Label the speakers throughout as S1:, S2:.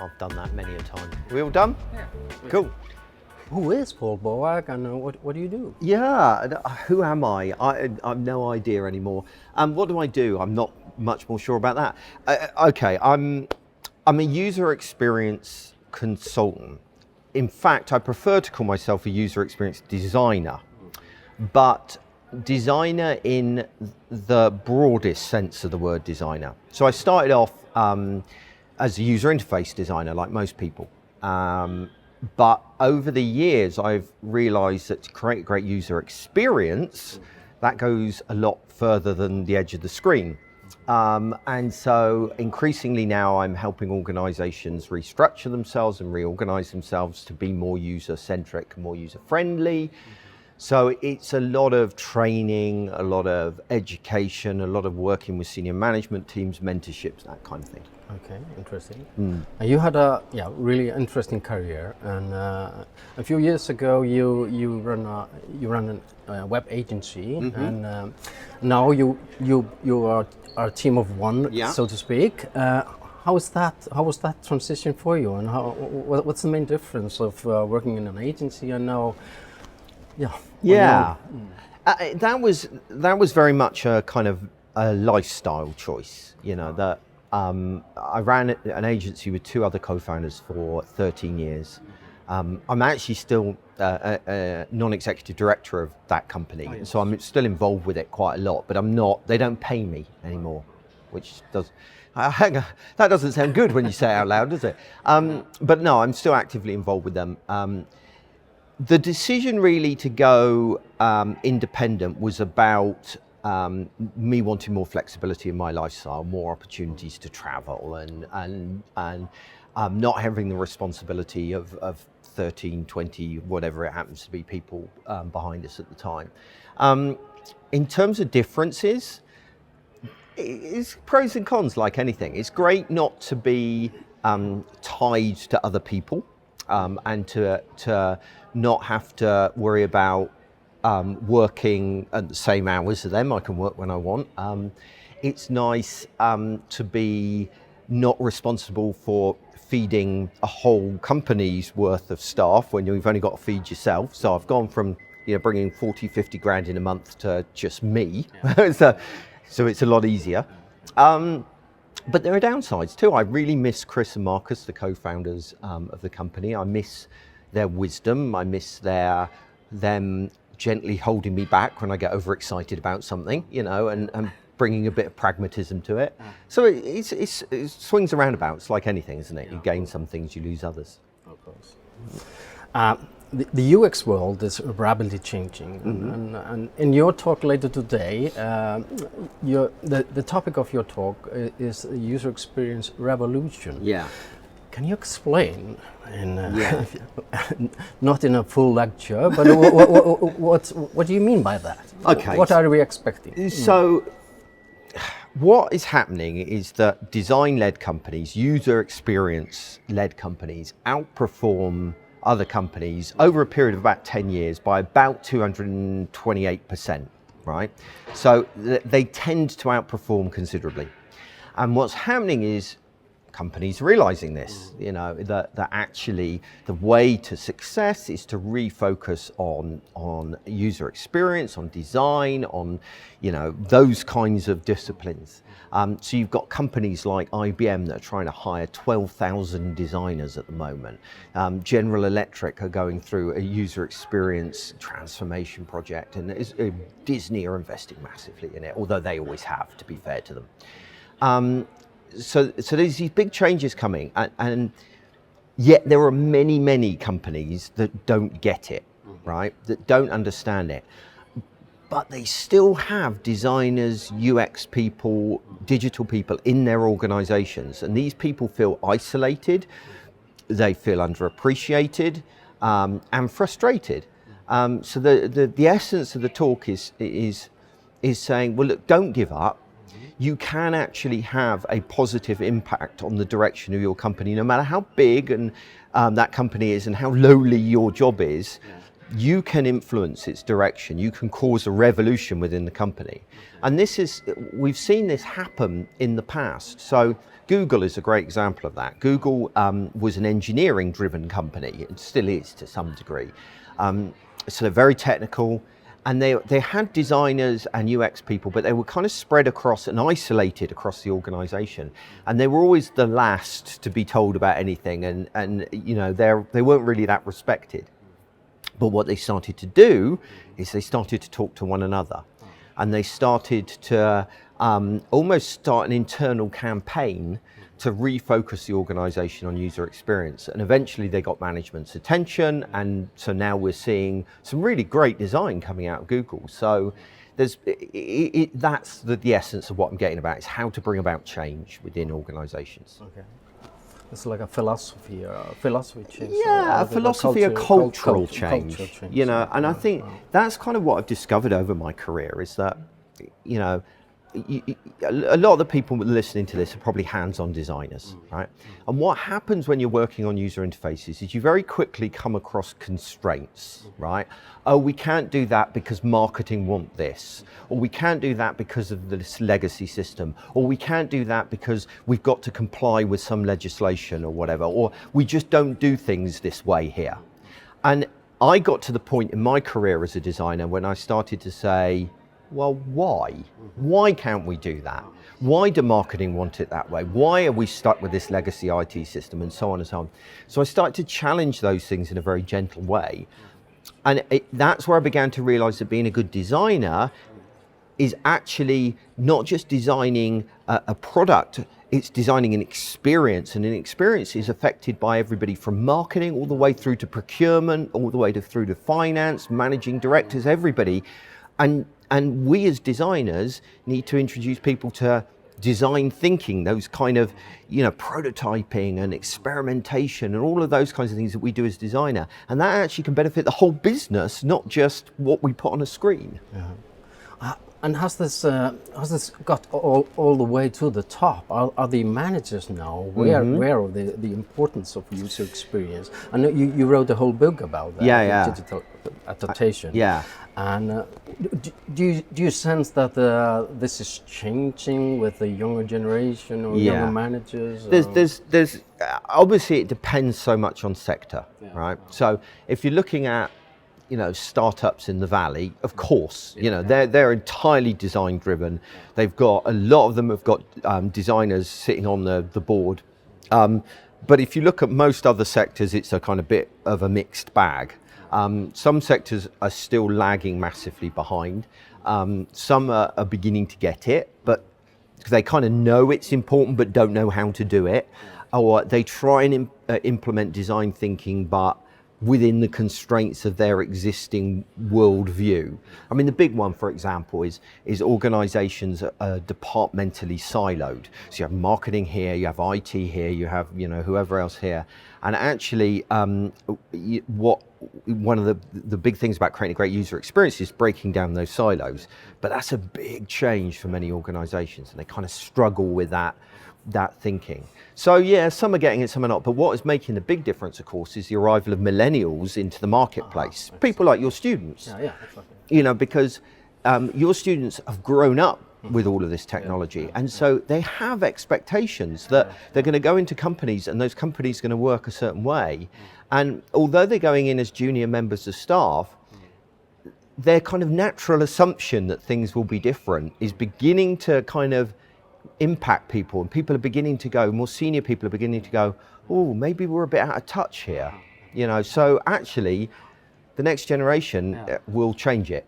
S1: I've done that many a time. We all done?
S2: Yeah.
S1: Cool.
S2: Who is Paul Boag and what do you do?
S1: Yeah, who am I? I've no idea anymore. What do I do? I'm not much more sure about that. Okay, I'm a user experience consultant. In fact, I prefer to call myself a user experience designer, but designer in the broadest sense of the word designer. So I started off as a user interface designer, like most people. But over the years, I've realized that to create a great user experience, that goes a lot further than the edge of the screen. And so increasingly now I'm helping organizations restructure themselves and reorganize themselves to be more user-centric, more user-friendly. So it's a lot of training, a lot of education, a lot of working with senior management teams, mentorships, that kind of thing.
S2: Okay, interesting. You had a really interesting career, and a few years ago you ran a web agency, and now you are a team of one, so to speak. How was that transition for you, and what's the main difference of working in an agency and now?
S1: That was very much a kind of a lifestyle choice, that I ran an agency with two other co-founders for 13 years. I'm actually still a non-executive director of that company, so I'm still involved with it quite a lot, but they don't pay me anymore, which that doesn't sound good when you say it out loud, does it? But no, I'm still actively involved with them. The decision really to go independent was about me wanting more flexibility in my lifestyle, more opportunities to travel, and not having the responsibility of 13, 20, whatever it happens to be, people behind us at the time. In terms of differences, it's pros and cons like anything. It's great not to be tied to other people and to not have to worry about working at the same hours as them. I can work when I want. It's nice to be not responsible for feeding a whole company's worth of staff when you've only got to feed yourself. So I've gone from bringing 40, 50 grand in a month to just me. So it's a lot easier. But there are downsides too. I really miss Chris and Marcus, the co-founders of the company. I miss their wisdom. I miss them gently holding me back when I get overexcited about something, and bringing a bit of pragmatism to it. So it swings and roundabouts like anything, isn't it? You gain some things, you lose others.
S2: Of course. The UX world is rapidly changing, and in your talk later today, the topic of your talk is user experience revolution.
S1: Yeah.
S2: Can you explain, not in a full lecture, but what do you mean by that?
S1: Okay.
S2: What are we expecting?
S1: So, what is happening is that design-led companies, user experience-led companies outperform other companies over a period of about 10 years by about 228%, right? So they tend to outperform considerably. And what's happening is companies realizing this, that actually the way to success is to refocus on user experience, on design, on those kinds of disciplines. So you've got companies like IBM that are trying to hire 12,000 designers at the moment. General Electric are going through a user experience transformation project, and Disney are investing massively in it, although they always have, to be fair to them. So there's these big changes coming, and yet there are many, many companies that don't get it, right? That don't understand it. But they still have designers, UX people, digital people in their organizations. And these people feel isolated, they feel underappreciated, and frustrated. So the essence of the talk is saying, well, look, don't give up. You can actually have a positive impact on the direction of your company, no matter how big and that company is and how lowly your job is. you can influence its direction. You can cause a revolution within the company. And we've seen this happen in the past. So Google is a great example of that. Google was an engineering-driven company. It still is to some degree. So they're very technical. And they had designers and UX people, but they were kind of spread across and isolated across the organization. And they were always the last to be told about anything. And you know, they weren't really that respected. But what they started to do is they started to talk to one another. And they started to almost start an internal campaign to refocus the organization on user experience. And eventually they got management's attention. And so now we're seeing some really great design coming out of Google. So that's the essence of what I'm getting about, is how to bring about change within organizations.
S2: Okay. It's like a philosophy change.
S1: Yeah, a philosophy, a cultural change. You know, and I think that's kind of what I've discovered over my career, is that, you know, a lot of the people listening to this are probably hands-on designers, right? And what happens when you're working on user interfaces is you very quickly come across constraints, right? Oh, we can't do that because marketing want this, or we can't do that because of this legacy system, or we can't do that because we've got to comply with some legislation or whatever, or we just don't do things this way here. And I got to the point in my career as a designer when I started to say, well, why? Why can't we do that? Why do marketing want it that way? Why are we stuck with this legacy IT system, and so on and so on? So I started to challenge those things in a very gentle way. And that's where I began to realize that being a good designer is actually not just designing a product, it's designing an experience. And an experience is affected by everybody from marketing all the way through to procurement, all the way through to finance, managing directors, everybody. And we as designers need to introduce people to design thinking, those kind of, you know, prototyping and experimentation and all of those kinds of things that we do as designer. And that actually can benefit the whole business, not just what we put on a screen.
S2: Yeah. And has this got all the way to the top? Are the managers now aware of the importance of user experience? I know you wrote a whole book about that, digital adaptation. And do you sense that this is changing with the younger generation or younger managers?
S1: There's obviously it depends so much on sector, right? So if you're looking at, you know, startups in the valley, of course, you know, they're entirely design driven. They've got, a lot of them have got designers sitting on the board. But if you look at most other sectors, it's a kind of bit of a mixed bag. Some sectors are still lagging massively behind. Some are beginning to get it, but they kind of know it's important but don't know how to do it. Or they try and implement design thinking, but within the constraints of their existing worldview. I mean, the big one, for example, is organizations are departmentally siloed. So you have marketing here, you have IT here, you have, you know, whoever else here. And actually, one of the big things about creating a great user experience is breaking down those silos. But that's a big change for many organizations, and they kind of struggle with that thinking. So yeah, some are getting it, some are not. But what is making the big difference, of course, is the arrival of millennials into the marketplace. People like your students.
S2: Exactly.
S1: You know, because your students have grown up with all of this technology. And so they have expectations that they're going to go into companies and those companies are going to work a certain way. And although they're going in as junior members of staff, their kind of natural assumption that things will be different is beginning to kind of impact people, and people are beginning to go, more senior people are beginning to go, oh, maybe we're a bit out of touch here, you know. So actually the next generation will change it.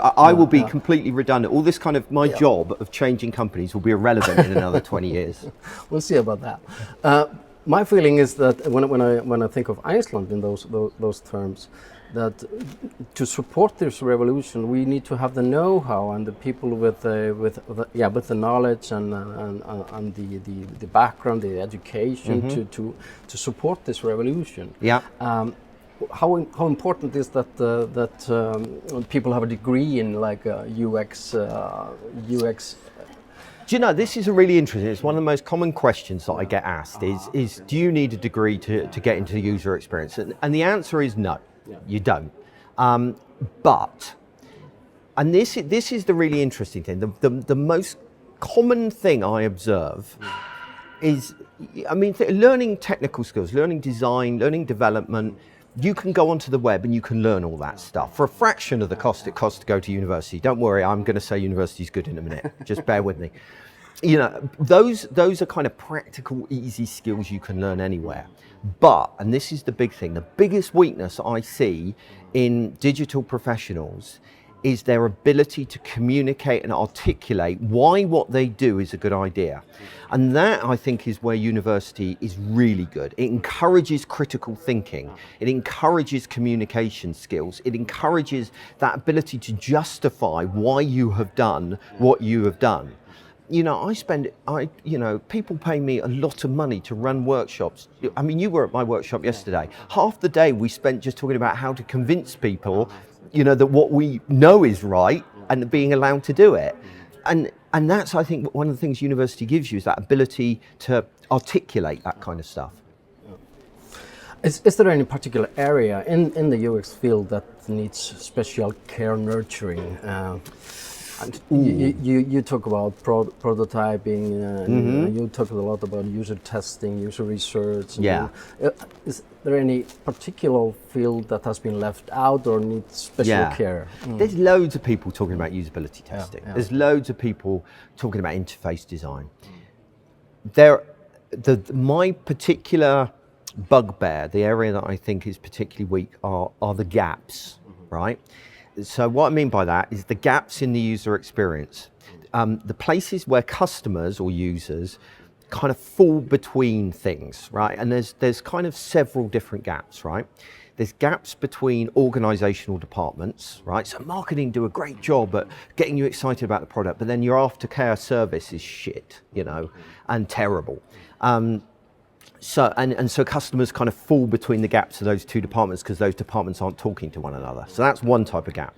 S1: I will be completely redundant. All this kind of my job of changing companies will be irrelevant in another 20 years.
S2: We'll see about that. My feeling is that when I think of Iceland in those terms, that to support this revolution, we need to have the know-how and the people with the knowledge and the background, the education to support this revolution.
S1: Yeah.
S2: How important is that people have a degree in like UX?
S1: Do you know, this is a really interesting, it's one of the most common questions that I get asked is do you need a degree to get into user experience? And the answer is no. You don't. But, and this is the really interesting thing, the most common thing I observe is, I mean, learning technical skills, learning design, learning development, you can go onto the web and you can learn all that stuff for a fraction of the cost it costs to go to university. Don't worry, I'm going to say university is good in a minute. Just bear with me. You know, those are kind of practical, easy skills you can learn anywhere. But, and this is the big thing, the biggest weakness I see in digital professionals is their ability to communicate and articulate why what they do is a good idea. And that, I think, is where university is really good. It encourages critical thinking. It encourages communication skills. It encourages that ability to justify why you have done what you have done. You know, people pay me a lot of money to run workshops. I mean, you were at my workshop yesterday. Half the day we spent just talking about how to convince people, you know, that what we know is right and being allowed to do it. And that's, I think, one of the things university gives you is that ability to articulate that kind of stuff.
S2: Is there any particular area in the UX field that needs special care nurturing? And you talk about prototyping, you talk a lot about user testing, user research.
S1: Yeah.
S2: Is there any particular field that has been left out or needs special care?
S1: There's loads of people talking about usability testing.
S2: Yeah.
S1: There's loads of people talking about interface design. My particular bugbear, the area that I think is particularly weak are the gaps, right? So what I mean by that is the gaps in the user experience. The places where customers or users kind of fall between things, right? And there's kind of several different gaps, right? There's gaps between organizational departments, right? So marketing do a great job at getting you excited about the product, but then your aftercare service is shit, you know, and terrible. So customers kind of fall between the gaps of those two departments because those departments aren't talking to one another. So that's one type of gap.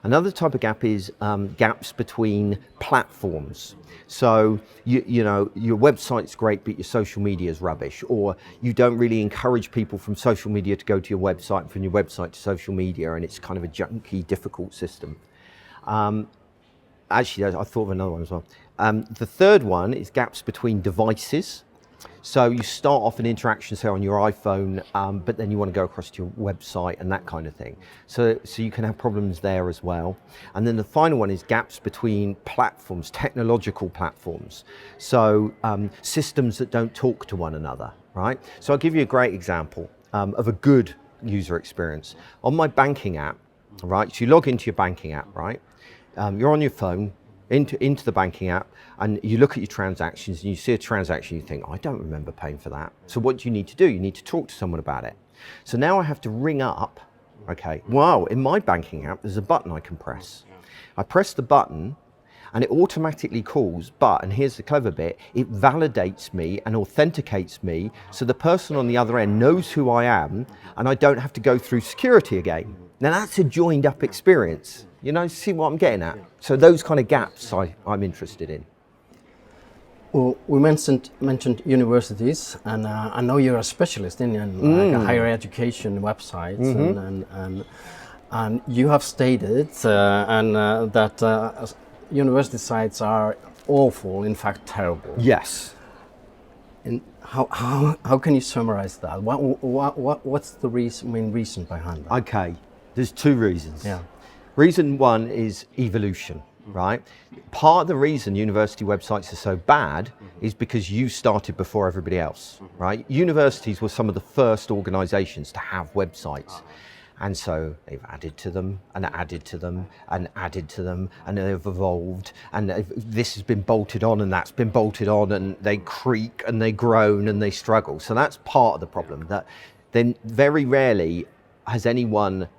S1: Another type of gap is gaps between platforms. So you know, your website's great, but your social media is rubbish, or you don't really encourage people from social media to go to your website, and from your website to social media, and it's kind of a junky, difficult system. Actually, I thought of another one as well. The third one is gaps between devices. So you start off an interaction, say, on your iPhone, but then you want to go across to your website and that kind of thing. So you can have problems there as well. And then the final one is gaps between platforms, technological platforms. So systems that don't talk to one another, right? So I'll give you a great example of a good user experience. On my banking app, right, so you log into your banking app, right? You're on your phone, into the banking app, and you look at your transactions and you see a transaction, you think, I don't remember paying for that. So what do you need to do? You need to talk to someone about it. So now I have to ring up, okay, wow, in my banking app, there's a button I can press. I press the button and it automatically calls, but, and here's the clever bit, it validates me and authenticates me so the person on the other end knows who I am and I don't have to go through security again. Now that's a joined up experience. You know, see what I'm getting at? So those kind of gaps I'm interested in.
S2: Well, we mentioned universities, and I know you're a specialist in like higher education websites, and you have stated that university sites are awful, in fact terrible.
S1: Yes.
S2: And how can you summarize that? What's the main reason behind that?
S1: Okay, there's two reasons.
S2: Yeah.
S1: Reason one is evolution, right? Part of the reason university websites are so bad is because you started before everybody else, right? Universities were some of the first organizations to have websites. And so they've added to them and added to them and added to them, and they've evolved, and this has been bolted on and that's been bolted on, and they creak and they groan and they struggle. So that's part of the problem, that then very rarely has anyone,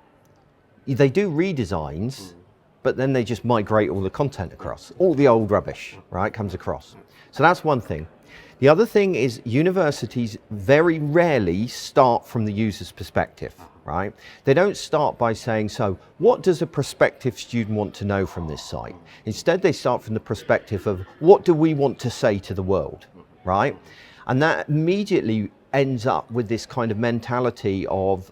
S1: they do redesigns, but then they just migrate all the content across. All the old rubbish, right, comes across. So that's one thing. The other thing is universities very rarely start from the user's perspective, right? They don't start by saying, so what does a prospective student want to know from this site? Instead, they start from the perspective of what do we want to say to the world, right? And that immediately ends up with this kind of mentality of,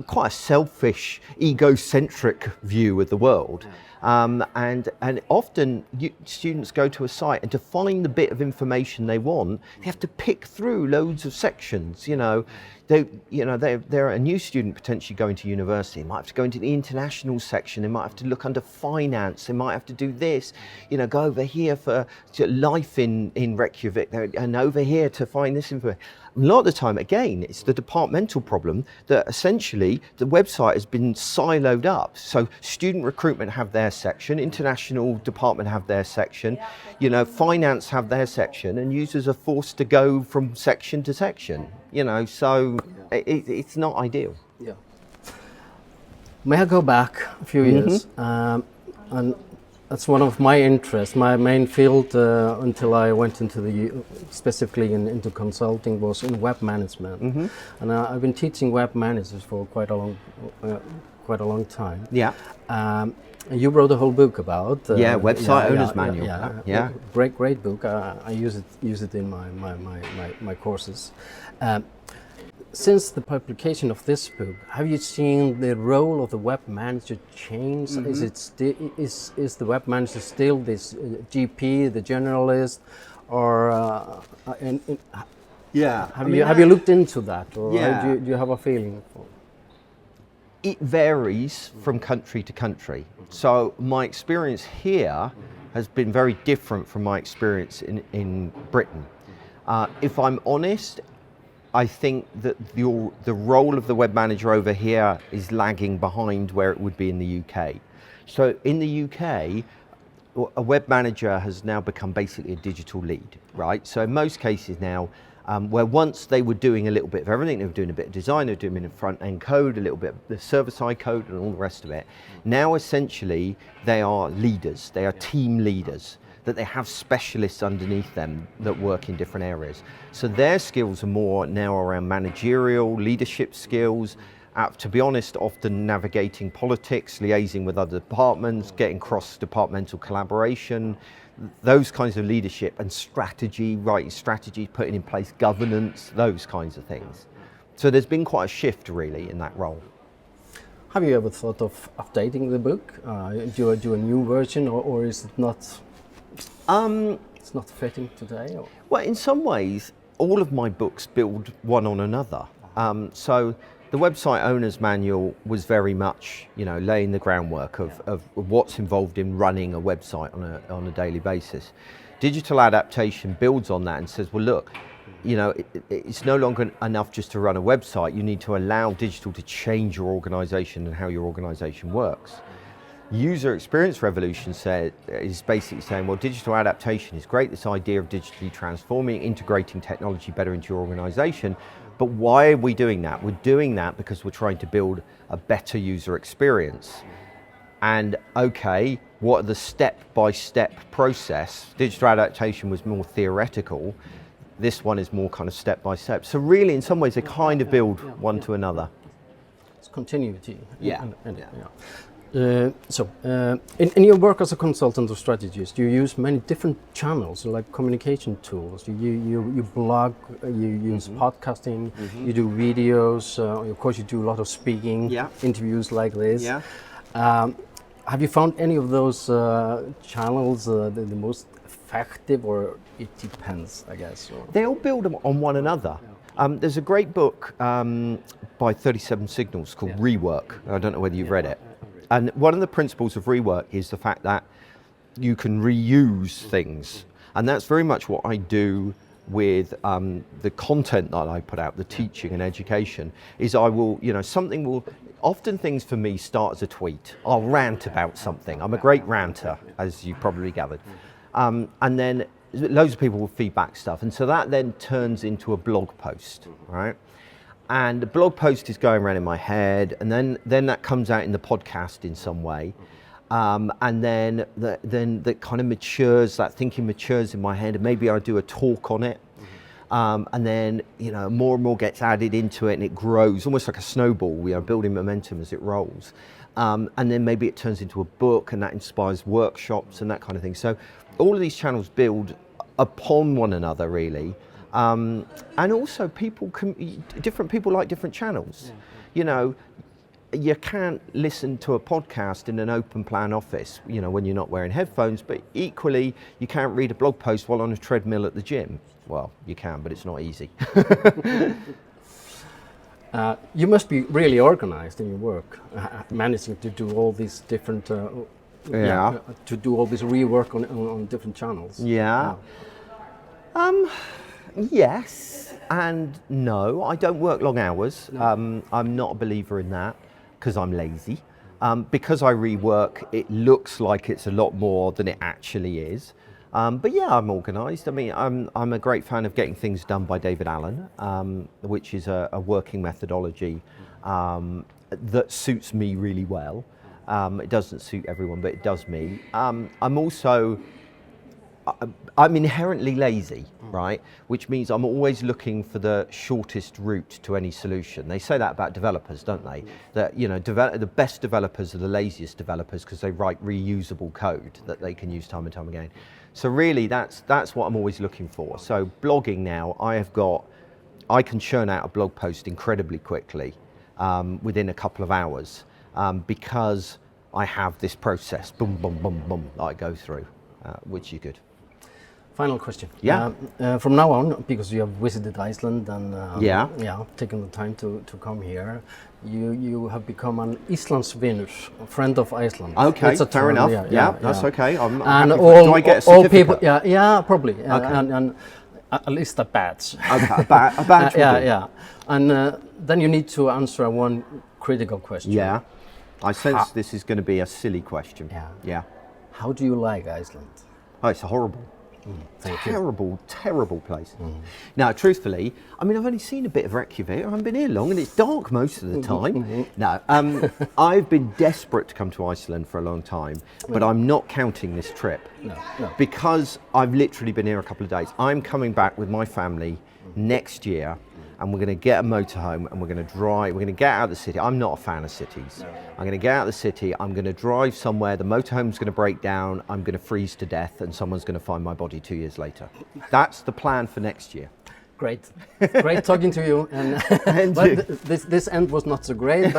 S1: quite a selfish, egocentric view of the world. And often students go to a site, and to find the bit of information they want, they have to pick through loads of sections. They're a new student potentially going to university. They might have to go into the international section. They might have to look under finance. They might have to do this. Go over here for life in Reykjavik, and over here to find this information. A lot of the time, again, it's the departmental problem that essentially the website has been siloed up. So student recruitment have their section, international department have their section, finance have their section, and users are forced to go from section to section. So it's not ideal.
S2: Yeah. May I go back a few years? And that's one of my interests. My main field until I went into specifically into consulting was in web management, and I've been teaching web managers for quite a long time.
S1: Yeah.
S2: You wrote a whole book about
S1: website owner's manual. Yeah.
S2: Great book. I use it in my courses. Since the publication of this book, have you seen the role of the web manager change? Is the web manager still this GP, the generalist, or have you looked into that, or do you have a feeling?
S1: It varies from country to country. So my experience here has been very different from my experience in Britain. If I'm honest, I think that the role of the web manager over here is lagging behind where it would be in the UK. So in the UK, a web manager has now become basically a digital lead, right? So in most cases now, where once they were doing a little bit of everything, they were doing a bit of design, they were doing a bit of front-end code, a little bit of the server-side code and all the rest of it. Now essentially they are leaders, they are team leaders, that they have specialists underneath them that work in different areas. So their skills are more now around managerial, leadership skills, to be honest, often navigating politics, liaising with other departments, getting cross-departmental collaboration, those kinds of leadership, and strategy, writing strategy, putting in place governance, those kinds of things. So there's been quite a shift really in that role.
S2: Have you ever thought of updating the book? Do a new version, or is it not? It's not fitting today? Or?
S1: Well, in some ways, all of my books build one on another. So the website owner's manual was very much, laying the groundwork of what's involved in running a website on a daily basis. Digital adaptation builds on that and says, well, look, it's no longer enough just to run a website. You need to allow digital to change your organization and how your organization works. User Experience Revolution is basically saying, well, digital adaptation is great, this idea of digitally transforming, integrating technology better into your organization, but why are we doing that? We're doing that because we're trying to build a better user experience. And okay, what are the step-by-step process? Digital adaptation was more theoretical, this one is more kind of step-by-step. So really, in some ways, they kind of build one to another.
S2: It's continuity.
S1: Yeah.
S2: In your work as a consultant or strategist, you use many different channels, like communication tools. You blog, you use podcasting, you do videos. Of course, you do a lot of speaking, interviews like this.
S1: Yeah.
S2: Have you found any of those channels the most effective, or it depends, I guess? Or?
S1: They all build on one another. There's a great book by 37 Signals called Rework. I don't know whether you've read it. And one of the principles of rework is the fact that you can reuse things. And that's very much what I do with the content that I put out, the teaching and education, is I will, often things for me start as a tweet. I'll rant about something. I'm a great ranter, as you probably gathered. And then loads of people will feedback stuff. And so that then turns into a blog post, right? And the blog post is going around in my head, and then that comes out in the podcast in some way. And then that kind of matures, that thinking matures in my head, and maybe I do a talk on it. And then, more and more gets added into it, and it grows, almost like a snowball. We are building momentum as it rolls. And then maybe it turns into a book, and that inspires workshops and that kind of thing. So all of these channels build upon one another, really. And also different people like different channels. you know, you can't listen to a podcast in an open plan office, you know, when you're not wearing headphones, but equally you can't read a blog post while on a treadmill at the gym. Well, you can, but it's not easy.
S2: You must be really organized in your work, managing to do all these different, to do all this rework on different channels.
S1: Yeah. Yes and no. I don't work long hours.
S2: No.
S1: I'm not a believer in that because I'm lazy. Because I rework, it looks like it's a lot more than it actually is. But yeah, I'm organised. I mean, I'm a great fan of Getting Things Done by David Allen, which is a working methodology that suits me really well. It doesn't suit everyone, but it does me. I'm inherently lazy, right? Which means I'm always looking for the shortest route to any solution. They say that about developers, don't they? That, you know, the best developers are the laziest developers because they write reusable code that they can use time and time again. So really, that's what I'm always looking for. So blogging now, I can churn out a blog post incredibly quickly within a couple of hours because I have this process, boom, boom, boom, boom, that I go through, which is good.
S2: Final question.
S1: Yeah.
S2: From now on, because you have visited Iceland and taken the time to come here, you have become an Íslandsvinur, a friend of Iceland.
S1: Okay,
S2: That's a
S1: fair
S2: term,
S1: enough. Yeah, that's okay. I'm
S2: and
S1: happy
S2: all,
S1: do I get a
S2: all
S1: certificate?
S2: people, probably.
S1: Okay.
S2: And at least a badge.
S1: Okay, a badge will do.
S2: Yeah. And then you need to answer one critical question.
S1: Yeah. I sense this is going to be a silly question. Yeah.
S2: How do you like Iceland?
S1: Oh, it's horrible. Terrible place. Now, truthfully, I mean, I've only seen a bit of Reykjavik. I haven't been here long, and it's dark most of the time. No, I've been desperate to come to Iceland for a long time, but I'm not counting this trip because I've literally been here a couple of days. I'm coming back with my family next year, and we're going to get a motorhome and we're going to drive. We're going to get out of the city. I'm not a fan of cities. I'm going to get out of the city. I'm going to drive somewhere. The motorhome's going to break down. I'm going to freeze to death, and someone's going to find my body 2 years later. That's the plan for next year.
S2: Great talking to you. And this end was not so great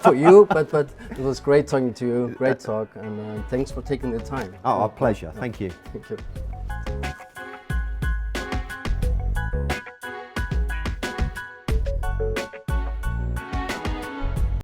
S2: for you, but it was great talking to you. Great talk, and thanks for taking the time.
S1: Oh, a pleasure. Thank you.
S2: Thank you.